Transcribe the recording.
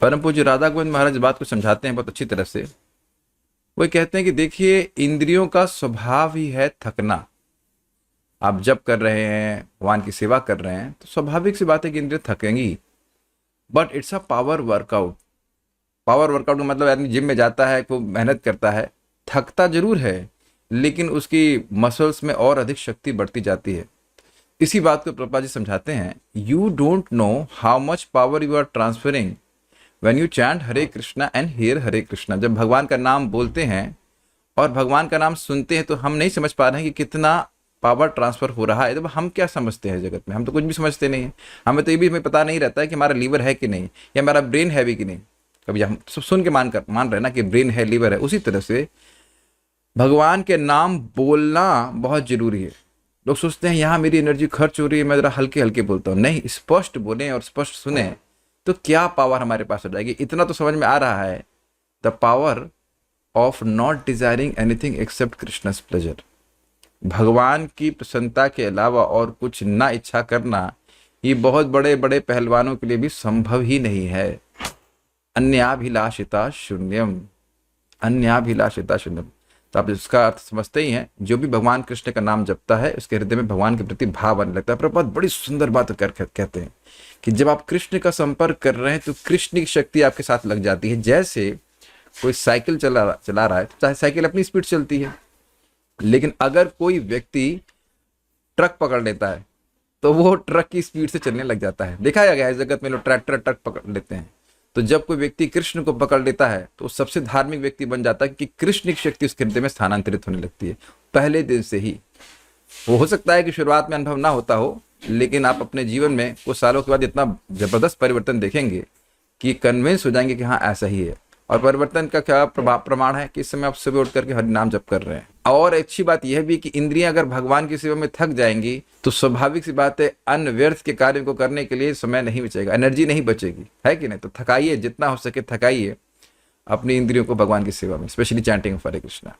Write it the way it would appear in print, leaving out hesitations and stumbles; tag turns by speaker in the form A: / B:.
A: परम पूज्य राधा गोविंद महाराज इस बात को समझाते हैं बहुत अच्छी तरह से। वो कहते हैं कि देखिए, इंद्रियों का स्वभाव ही है थकना। आप जप कर रहे हैं, भगवान की सेवा कर रहे हैं, तो स्वाभाविक सी बात है कि इंद्रियां थकेंगी। But it's a power workout. Power workout का मतलब आदमी जिम में जाता है, खूब मेहनत करता है, थकता जरूर है, लेकिन उसकी मसल्स में और अधिक शक्ति बढ़ती जाती है। इसी बात को प्रभुपाद जी समझाते हैं, you don't know how much power you are transferring when you chant Hare Krishna and hear Hare Krishna. जब भगवान का नाम बोलते हैं और भगवान का नाम सुनते हैं, तो हम नहीं समझ पा रहे हैं कि कितना पावर ट्रांसफर हो रहा है। तो हम क्या समझते हैं जगत में? हम तो कुछ भी समझते नहीं है। हमें तो ये भी हमें पता नहीं रहता है कि हमारा लीवर है कि नहीं, या हमारा ब्रेन है भी कि नहीं। कभी हम सब सुन के मान रहे हैं ना कि ब्रेन है, लीवर है। उसी तरह से भगवान के नाम बोलना बहुत जरूरी है। लोग सोचते हैं यहाँ मेरी एनर्जी खर्च हो रही है, मैं जरा हल्के हल्के बोलता हूँ। नहीं, स्पष्ट बोलें और स्पष्ट सुने तो क्या पावर हमारे पास हो जाएगी। इतना तो समझ में आ रहा है, the power of not desiring anything accept Krishna's pleasure. भगवान की प्रसन्नता के अलावा और कुछ ना इच्छा करना, ये बहुत बड़े बड़े पहलवानों के लिए भी संभव ही नहीं है। अन्याभिलाषिता शून्यम, अन्याभिलाषिता शून्यम। तो आप इसका अर्थ समझते ही हैं। जो भी भगवान कृष्ण का नाम जपता है, उसके हृदय में भगवान के प्रति भाव आने लगता है। प्रभुपाद बड़ी सुंदर बात कहते हैं कि जब आप कृष्ण का संपर्क कर रहे हैं तो कृष्ण की शक्ति आपके साथ लग जाती है। जैसे कोई साइकिल चला रहा है, चाहे साइकिल अपनी स्पीड चलती है, लेकिन अगर कोई व्यक्ति ट्रक पकड़ लेता है तो वो ट्रक की स्पीड से चलने लग जाता है। देखा गया है जगत में लोग ट्रैक्टर ट्रक पकड़ लेते हैं। तो जब कोई व्यक्ति कृष्ण को पकड़ लेता है तो सबसे धार्मिक व्यक्ति बन जाता है, कि कृष्ण की शक्ति उसके हृदय में स्थानांतरित होने लगती है पहले दिन से ही। वो हो सकता है कि शुरुआत में अनुभव ना होता हो, लेकिन आप अपने जीवन में कुछ सालों के बाद इतना जबरदस्त परिवर्तन देखेंगे कि कन्विंस हो जाएंगे कि हाँ ऐसा ही है। और परिवर्तन का क्या प्रमाण है कि इस समय आप सुबह उठ करके हरि नाम जप कर रहे हैं। और अच्छी बात यह भी कि इंद्रियां अगर भगवान की सेवा में थक जाएंगी तो स्वाभाविक सी बात है, अन्य व्यर्थ के कार्य को करने के लिए समय नहीं बचेगा, एनर्जी नहीं बचेगी, है कि नहीं। तो थकाइए, जितना हो सके थकाइए अपनी इंद्रियों को भगवान की सेवा में, specially chanting of Hare Krishna.